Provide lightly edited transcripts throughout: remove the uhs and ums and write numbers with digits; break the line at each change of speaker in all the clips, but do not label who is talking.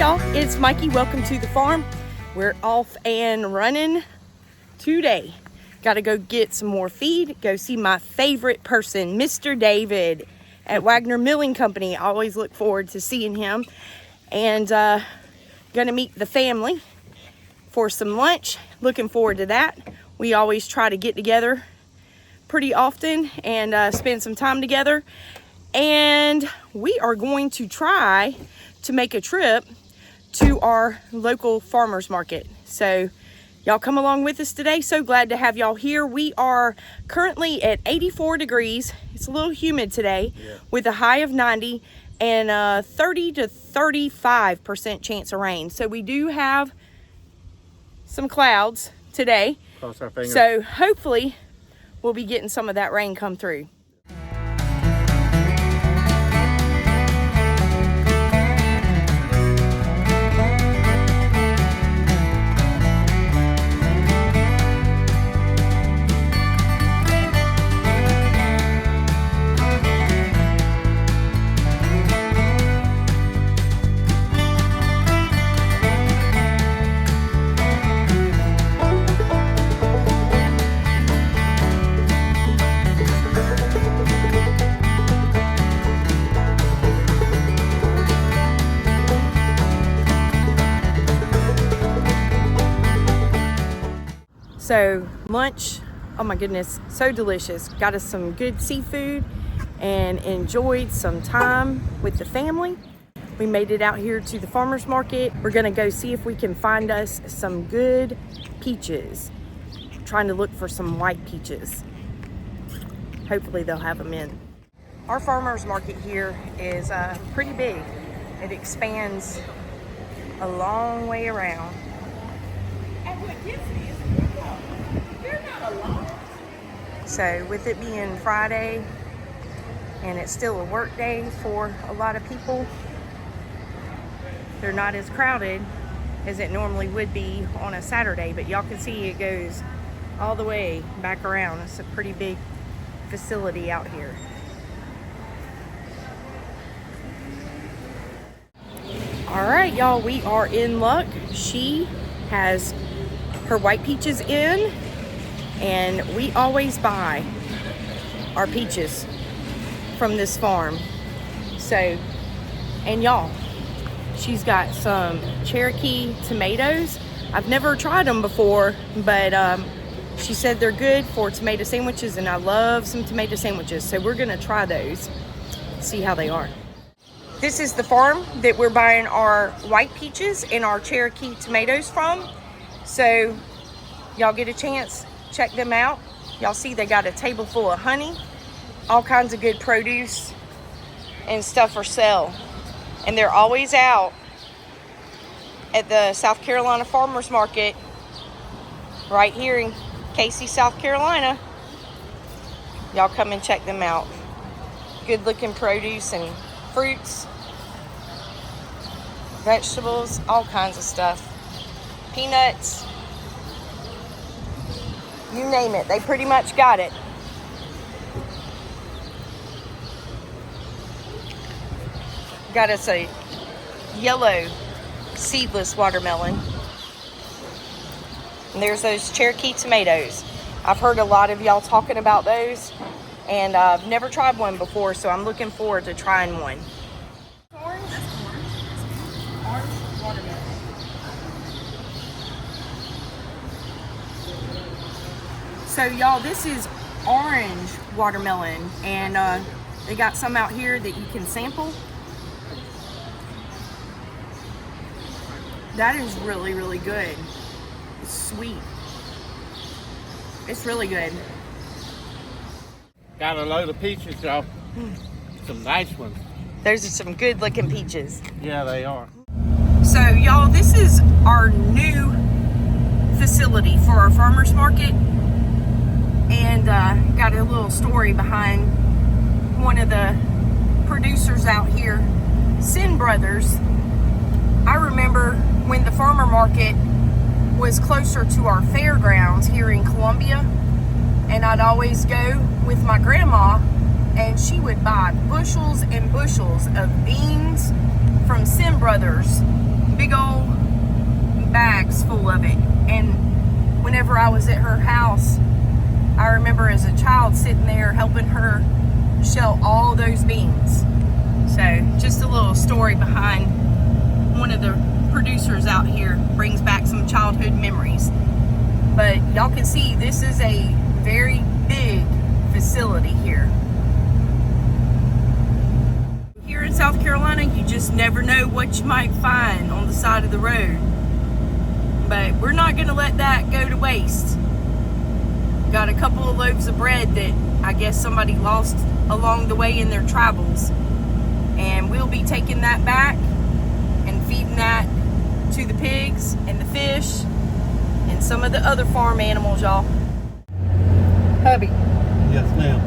y'all, it's Mikey. Welcome to the farm. We're off and running today. Got to go get some more feed, go see my favorite person, Mr. David at Wagener Milling Company. I always look forward to seeing him. And gonna meet the family for some lunch. Looking forward to that. We always try to get together pretty often and spend some time together. And we are going to try to make a trip to our local farmers market. So y'all come along with us today. So glad to have y'all here. We are currently at 84 degrees. It's a little humid today, with a high of 90 and 30 to 35% chance of rain. So we do have some clouds today.
Cross our fingers.
So hopefully we'll be getting some of that rain come through. So lunch, oh my goodness, so delicious. Got us some good seafood and enjoyed some time with the family. We made it out here to the farmer's market. We're gonna go see if we can find us some good peaches. I'm trying to look for some white peaches. Hopefully they'll have them in. Our farmer's market here is pretty big. It expands a long way around. So with it being Friday and it's still a work day for a lot of people, they're not as crowded as it normally would be on a Saturday, but y'all can see it goes all the way back around. It's a pretty big facility out here. All right, y'all, we are in luck. She has her white peaches in, and we always buy our peaches from this farm. So, and y'all, she's got some Cherokee tomatoes. I've never tried them before, but she said they're good for tomato sandwiches, and I love some tomato sandwiches. So we're gonna try those, see how they are. This is the farm that we're buying our white peaches and our Cherokee tomatoes from. So y'all get a chance, check them out. Y'all see they got a table full of honey, all kinds of good produce and stuff for sale. And they're always out at the South Carolina Farmers Market right here in Casey, South Carolina. Y'all come and check them out. Good looking produce and fruits, vegetables, all kinds of stuff. Peanuts, you name it, they pretty much got it. Got us a yellow seedless watermelon. And there's those Cherokee tomatoes. I've heard a lot of y'all talking about those, and I've never tried one before, so I'm looking forward to trying one. Orange watermelon. So y'all, this is orange watermelon, and they got some out here that you can sample. That is really, really good. It's sweet. It's really good.
Got a load of peaches, y'all. Some nice ones.
Those are some good looking peaches.
Yeah, they are.
So y'all, this is our new facility for our farmers market. And got a little story behind one of the producers out here, Sin Brothers. I remember when the farmer market was closer to our fairgrounds here in Columbia, and I'd always go with my grandma, and she would buy bushels and bushels of beans from Sin Brothers big old bags full of it. And whenever I was at her house, I remember as a child sitting there helping her shell all those beans. So just a little story behind one of the producers out here, brings back some childhood memories. But y'all can see this is a very big facility here. Here in South Carolina, you just never know what you might find on the side of the road. But we're not gonna let that go to waste. Got a couple of loaves of bread that I guess somebody lost along the way in their travels. And we'll be taking that back and feeding that to the pigs and the fish and some of the other farm animals, y'all. Hubby.
Yes, ma'am.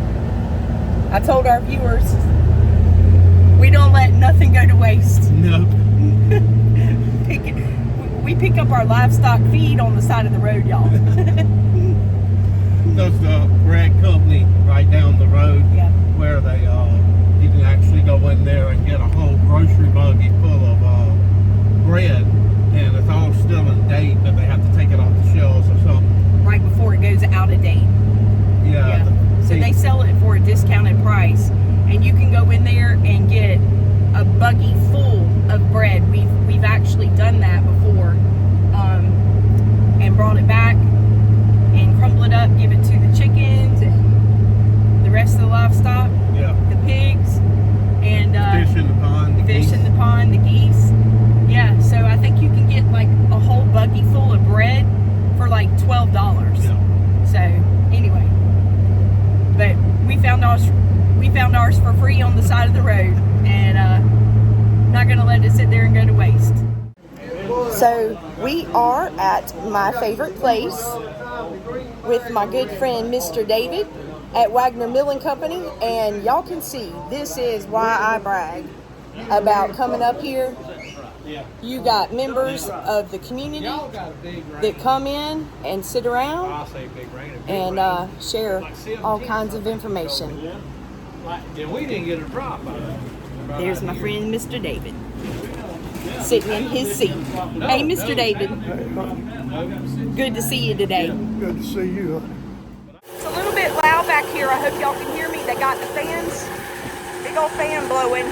I told our viewers, we don't let nothing go to waste.
No.
We pick up our livestock feed on the side of the road, y'all.
There's the bread company right down the road,
Yeah.
where they you can actually go in there and get a whole grocery buggy full of bread, and it's all still in date, but they have to take it off the shelves or something.
Right before it goes out of date.
Yeah.
So they sell it for a discounted price, and you can go in there and get a buggy full of bread. We've actually done that before, and brought it back and crumble it up, give it to the chickens and the rest of the livestock,
Yeah.
the pigs, and
Fish in the pond.
the fish in the pond, the geese. Yeah, so I think you can get like a whole buggy full of bread for like $12.
Yeah.
So anyway, but we found ours for free on the side of the road, and not gonna let it sit there and go to waste. So we are at my favorite place with my good friend Mr. David at Wagener Milling Company, and y'all can see this is why I brag about coming up here. You got members of the community that come in and sit around and share all kinds of information.
We didn't get a drop.
There's my friend Mr. David sitting in his seat. Hey, Mr. David. Good to see you today.
Good to see you.
It's a little bit loud back here. I hope y'all can hear me. They got the fans, big old fan blowing.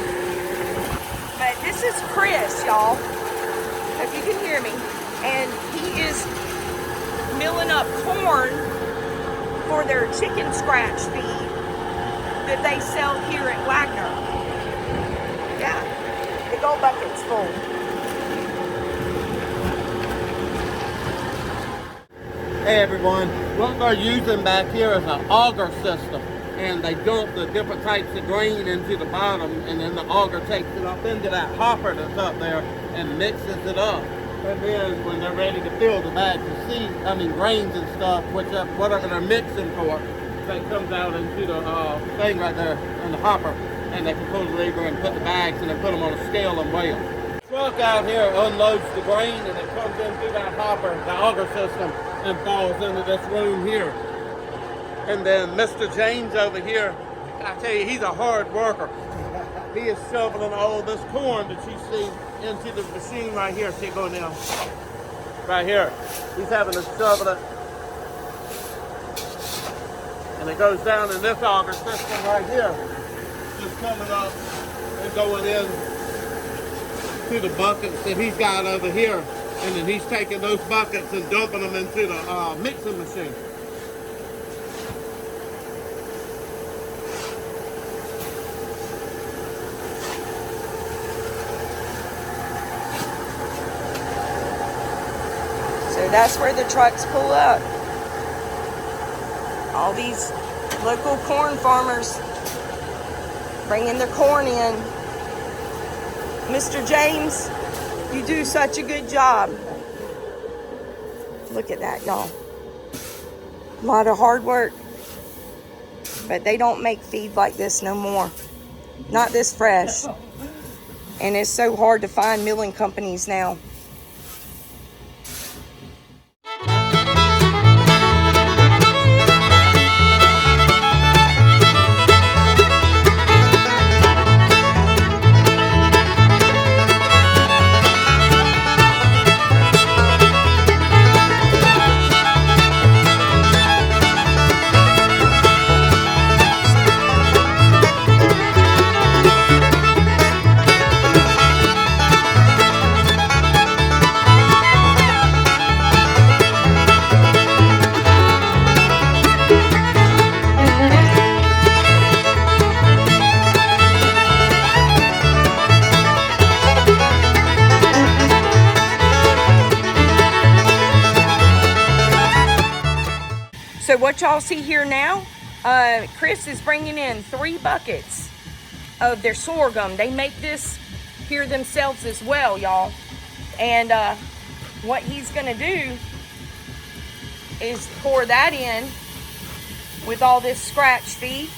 But this is Chris, y'all. If you can hear me. And he is milling up corn for their chicken scratch feed that they sell here at Wagener. Yeah, big old buckets full.
Hey everyone, what they're using back here is an auger system, and they dump the different types of grain into the bottom, and then the auger takes it up into that hopper that's up there and mixes it up. And then when they're ready to fill the bags of grains and stuff, whatever they're mixing for, that comes out into the thing right there in the hopper, and they can pull the lever and put the bags and then put them on a scale and weigh them. The truck out here unloads the grain, and it comes in through that hopper, the auger system, and falls into this room here. And then Mr. James over here, I tell you, he's a hard worker. He is shoveling all this corn that you see into the machine right here. See it going down right here. He's having to shovel it, and it goes down in this auger system right here, just coming up and going in to the buckets that he's got over here. And then he's taking those buckets and dumping them into the mixing machine.
So that's where the trucks pull up. All these local corn farmers bringing their corn in. Mr. James, you do such a good job. Look at that, y'all. A lot of hard work. But they don't make feed like this no more. Not this fresh. And it's so hard to find milling companies now. So what y'all see here now, Chris is bringing in 3 buckets of their sorghum. They make this here themselves as well, y'all. And what he's gonna do is pour that in with all this scratch feed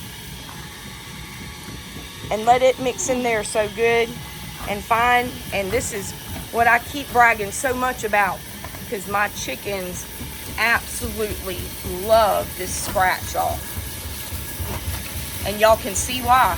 and let it mix in there so good and fine. And this is what I keep bragging so much about, because my chickens absolutely love this scratch off, and y'all can see why.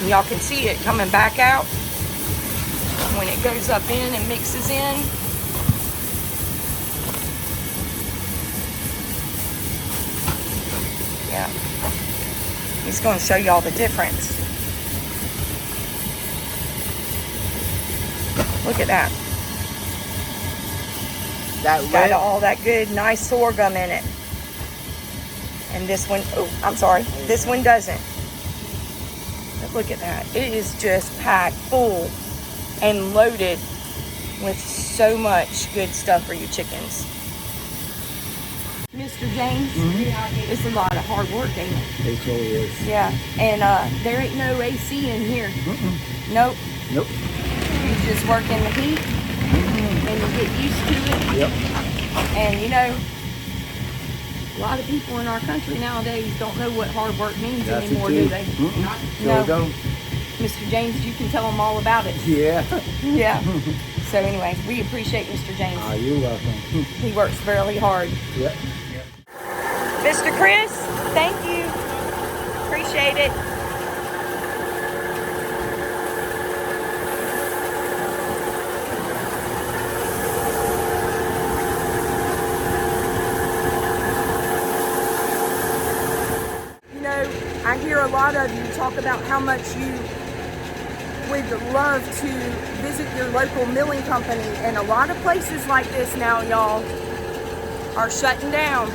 And y'all can see it coming back out when it goes up in and mixes in. Yeah. He's going to show y'all the difference. Look at that. Got all that good, nice sorghum in it. And this one, oh, I'm sorry, this one doesn't. But look at that. It is just packed full and loaded with so much good stuff for your chickens. Mr. James, it's a lot of hard work, ain't it?
It really is.
Yeah, and there ain't no AC in here. Nope.
Nope.
You just work in the heat, and you get used to it.
Yep.
And you know, a lot of people in our country nowadays don't know what hard work means anymore, do they? No.
Don't.
Mr. James, you can tell them all about it.
Yeah.
Yeah. So anyway, we appreciate Mr. James.
You're welcome.
He works really hard.
Yep.
Mr. Chris, thank you. Appreciate it. You know, I hear a lot of you talk about how much you would love to visit your local milling company, and a lot of places like this now, y'all, are shutting down.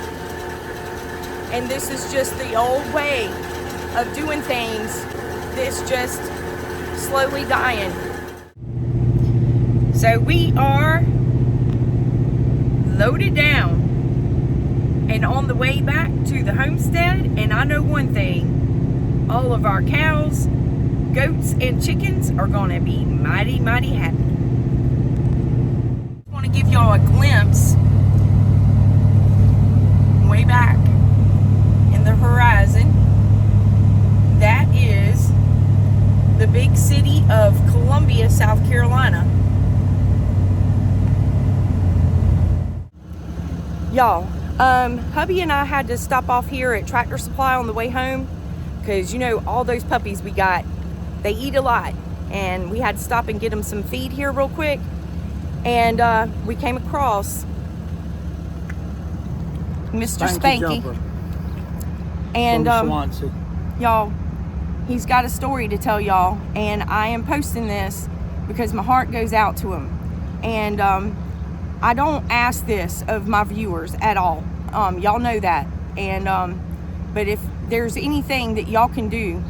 And this is just the old way of doing things. This just slowly dying. So we are loaded down and on the way back to the homestead. And I know one thing, all of our cows, goats, and chickens are gonna be mighty, mighty happy. I want to give y'all a glimpse way back in the horizon. That is the big city of Columbia, South Carolina. Y'all, hubby and I had to stop off here at Tractor Supply on the way home, because you know, all those puppies we got, they eat a lot, and we had to stop and get them some feed here real quick. And we came across Mr. Spanky. And y'all, he's got a story to tell y'all, and I am posting this because my heart goes out to him. And I don't ask this of my viewers at all. Y'all know that. And but if there's anything that y'all can do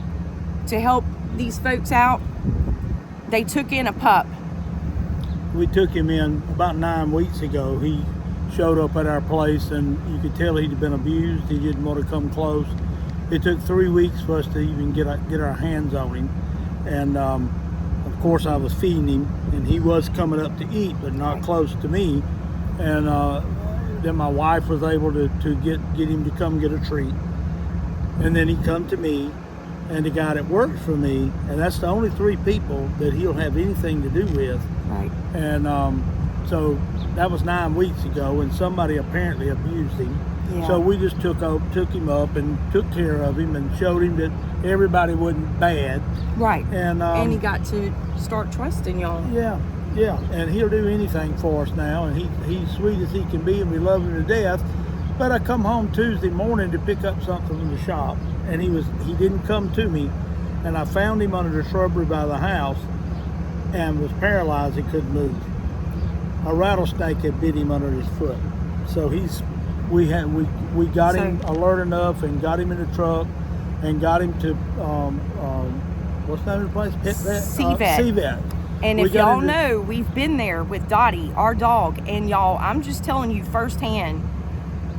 to help these folks out, they took in a pup.
We took him in about 9 weeks ago. He showed up at our place, and you could tell he'd been abused. He didn't want to come close. It took 3 weeks for us to even get our hands on him. And of course I was feeding him, and he was coming up to eat, but not close to me. And then my wife was able to get him to come get a treat. And then he come to me, and the guy that works for me, and that's the only 3 people that he'll have anything to do with.
Right.
And so that was 9 weeks ago, and somebody apparently abused him.
Yeah.
So we just took him up and took care of him and showed him that everybody wasn't bad.
Right.
And
he got to start trusting y'all.
Yeah. And he'll do anything for us now, and he's sweet as he can be, and we love him to death. But I come home Tuesday morning to pick up something from the shop, and he didn't come to me, and I found him under the shrubbery by the house, and was paralyzed. He couldn't move. A rattlesnake had bit him under his foot. So we got him alert enough and got him in the truck and got him to what's the name of the place? Pet vet?
C-Vet. And if y'all know, we've been there with Dottie, our dog, and y'all, I'm just telling you firsthand,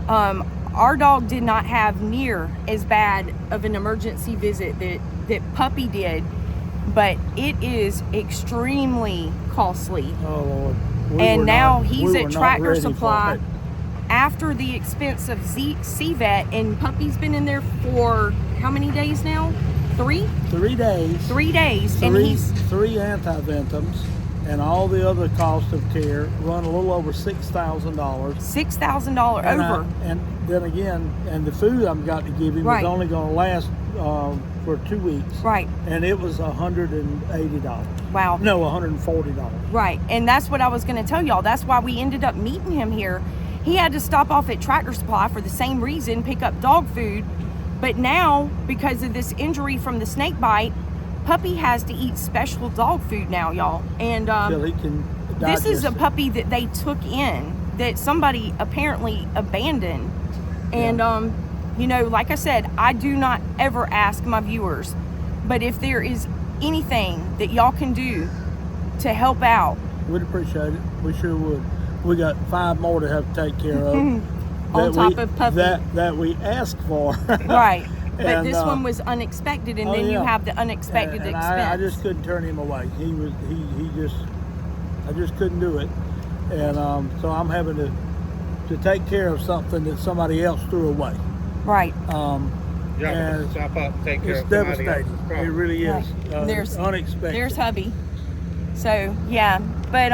our dog did not have near as bad of an emergency visit that Puppy did, but it is extremely costly.
Oh Lord.
And now he's at Tractor Supply after the expense of C-Vet, and Puppy's been in there for how many days now? 3?
3 days.
3 days.
And he's 3 antiventums and all the other cost of care run a little over $6,000.
$6,000 over.
And then again, and the food I've got to give him is only going to last for 2 weeks.
Right.
And it was $180.
Wow.
No, $140.
Right. And that's what I was going to tell y'all. That's why we ended up meeting him here. He had to stop off at Tractor Supply for the same reason, pick up dog food. But now, because of this injury from the snake bite, Puppy has to eat special dog food now, y'all. And
Till he can
this is a
digest it.
puppy that they took in that somebody apparently abandoned. And you know, like I said, I do not ever ask my viewers, but if there is anything that y'all can do to help out,
we'd appreciate it. We sure would. We got 5 more to have to take care of.
on top of Puppy
that we asked for.
Right. But
And,
this one was unexpected, and then you have the unexpected
and
expense.
I just couldn't turn him away. I just couldn't do it. And so I'm having to take care of something that somebody else threw away.
Right.
And
stop up and take care
it's
of somebody
devastating.
else's
It
problem.
really is.
There's
unexpected.
There's hubby. So yeah, but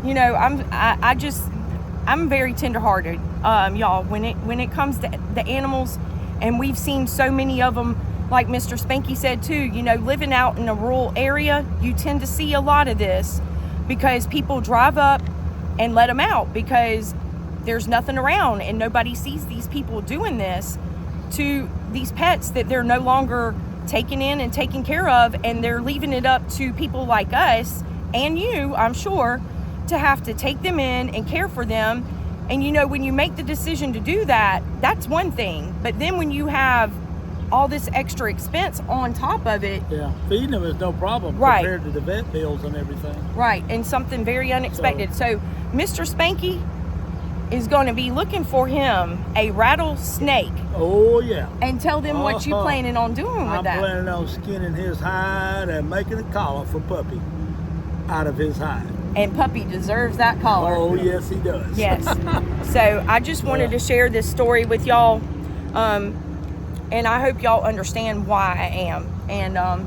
you know, I'm very tenderhearted, y'all. When it comes to the animals, and we've seen so many of them, like Mr. Spanky said too. You know, living out in a rural area, you tend to see a lot of this because people drive up and let them out because there's nothing around and nobody sees these people doing this to these pets that they're no longer taking in and taking care of, and they're leaving it up to people like us and you, I'm sure, to have to take them in and care for them. And you know, when you make the decision to do that, that's one thing, but then when you have all this extra expense on top of it,
feeding them is no problem compared to the vet bills and everything.
Right. And something very unexpected. So Mr. Spanky is going to be looking for him a rattlesnake.
Oh yeah.
And tell them what you planning on doing with that.
I'm planning on skinning his hide and making a collar for Puppy out of his hide.
And Puppy deserves that collar.
Oh yes, he does.
Yes. So I just wanted to share this story with y'all, and I hope y'all understand why I am. And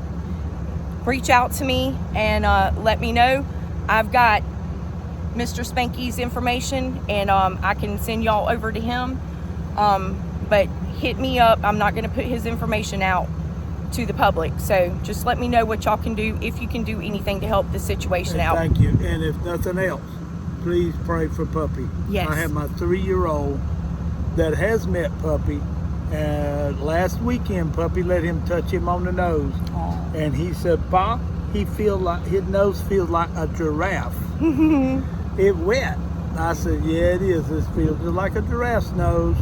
reach out to me and let me know. I've got Mr. Spanky's information, and I can send y'all over to him. But hit me up. I'm not going to put his information out to the public, so just let me know what y'all can do, if you can do anything to help the situation out.
Thank you. And if nothing else, please pray for Puppy.
Yes.
I have my 3-year-old that has met Puppy, and last weekend Puppy let him touch him on the nose.
Aww.
And he said, "Pop, his nose feels like a giraffe." It wet. I said, "Yeah, it is. This feels just like a giraffe's nose."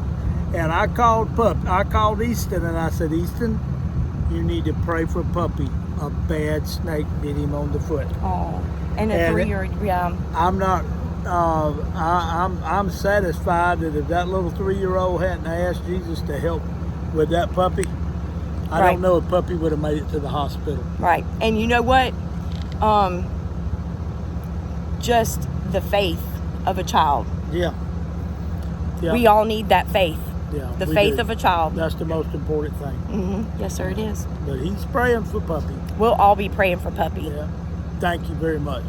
And I called Easton, and I said, "Easton, you need to pray for Puppy. A bad snake bit him on the foot."
Oh, and a 3-year-old, yeah.
I'm not. I'm satisfied that if that little 3-year-old hadn't asked Jesus to help with that puppy, I don't know if Puppy would have made it to the hospital.
Right. And you know what? Just the faith of a child.
Yeah.
We all need that faith.
Yeah,
the
we
faith
do.
of a child.
That's the most important thing.
Mm-hmm. Yes, sir, it is.
But he's praying for Puppy.
We'll all be praying for Puppy.
Yeah. Thank you very much.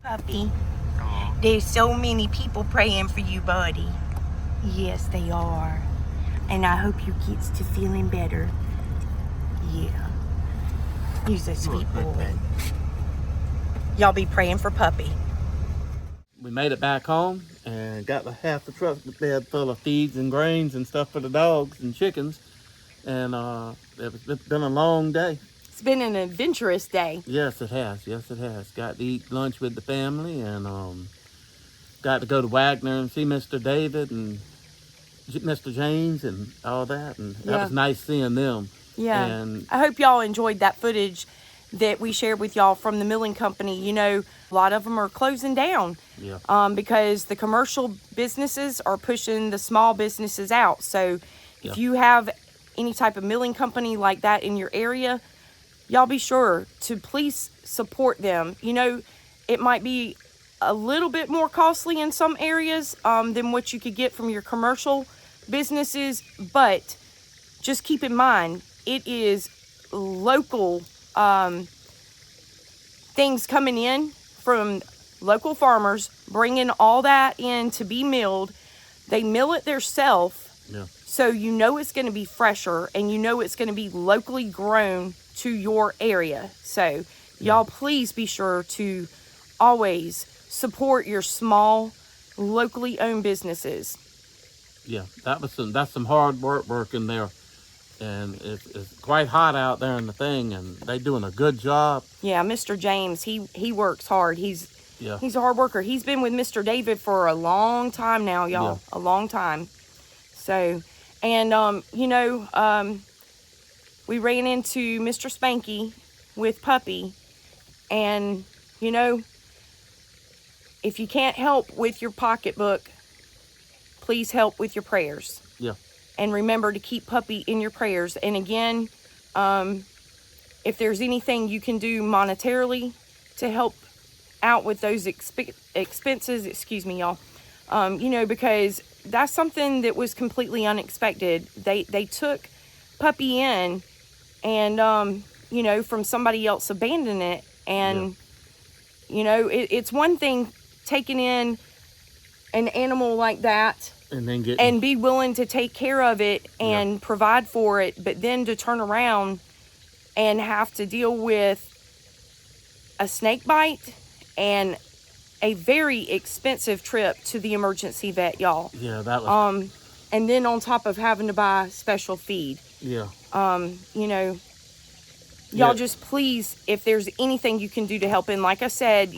Puppy, there's so many people praying for you, buddy. Yes, they are. And I hope you gets to feeling better. Yeah. He's a sweet boy. Y'all be praying for Puppy.
We made it back home and got half the truck bed full of feeds and grains and stuff for the dogs and chickens. And it's been a long day.
It's been an adventurous day.
Yes, it has. Yes, it has. Got to eat lunch with the family, and got to go to Wagener and see Mr. David and Mr. James and all that, and that was nice seeing them.
Yeah.
And
I hope y'all enjoyed that footage that we shared with y'all from the milling company. You know, a lot of them are closing down because the commercial businesses are pushing the small businesses out. So if you have any type of milling company like that in your area, y'all be sure to please support them. You know, it might be a little bit more costly in some areas than what you could get from your commercial businesses, but just keep in mind, it is local things coming in from local farmers, bringing all that in to be milled. They mill it themselves, so you know it's going to be fresher, and you know it's going to be locally grown to your area. So y'all please be sure to always support your small, locally owned businesses.
Yeah, that's some hard work in there. And it's quite hot out there in the thing, and they doing a good job.
Yeah, Mr. James, he works hard. He's a hard worker. He's been with Mr. David for a long time now, y'all. A long time. So, and we ran into Mr. Spanky with Puppy, and if you can't help with your pocketbook, please help with your prayers.
Yeah.
And remember to keep Puppy in your prayers. And again, if there's anything you can do monetarily to help out with those expenses, excuse me, y'all, because that's something that was completely unexpected. They took Puppy in and, from somebody else abandoning it. And, it's one thing taking in an animal like that and be willing to take care of it and provide for it, but then to turn around and have to deal with a snake bite and a very expensive trip to the emergency vet, y'all.
Yeah, that was...
and then on top of having to buy special feed.
Yeah.
Y'all just please, if there's anything you can do to help. And like I said,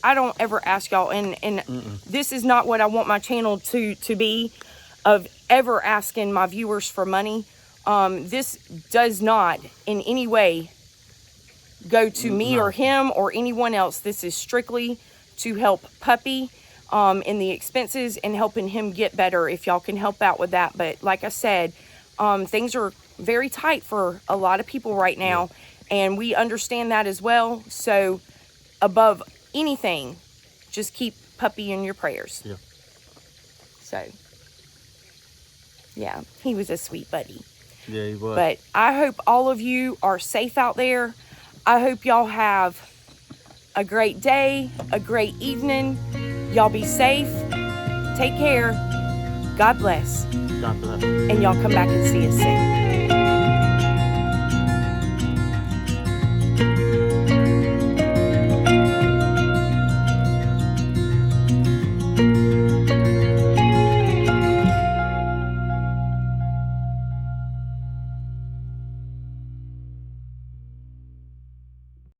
I don't ever ask y'all, and this is not what I want my channel to be, of ever asking my viewers for money. This does not in any way go to me or him or anyone else. This is strictly to help Puppy in the expenses and helping him get better, if y'all can help out with that. But like I said, things are very tight for a lot of people right now, and we understand that as well. So above anything, just keep Puppy in your prayers.
Yeah.
So yeah, he was a sweet buddy.
Yeah, he was.
But I hope all of you are safe out there. I hope y'all have a great day, a great evening. Y'all be safe. Take care. God bless.
God bless.
And y'all come back and see us soon.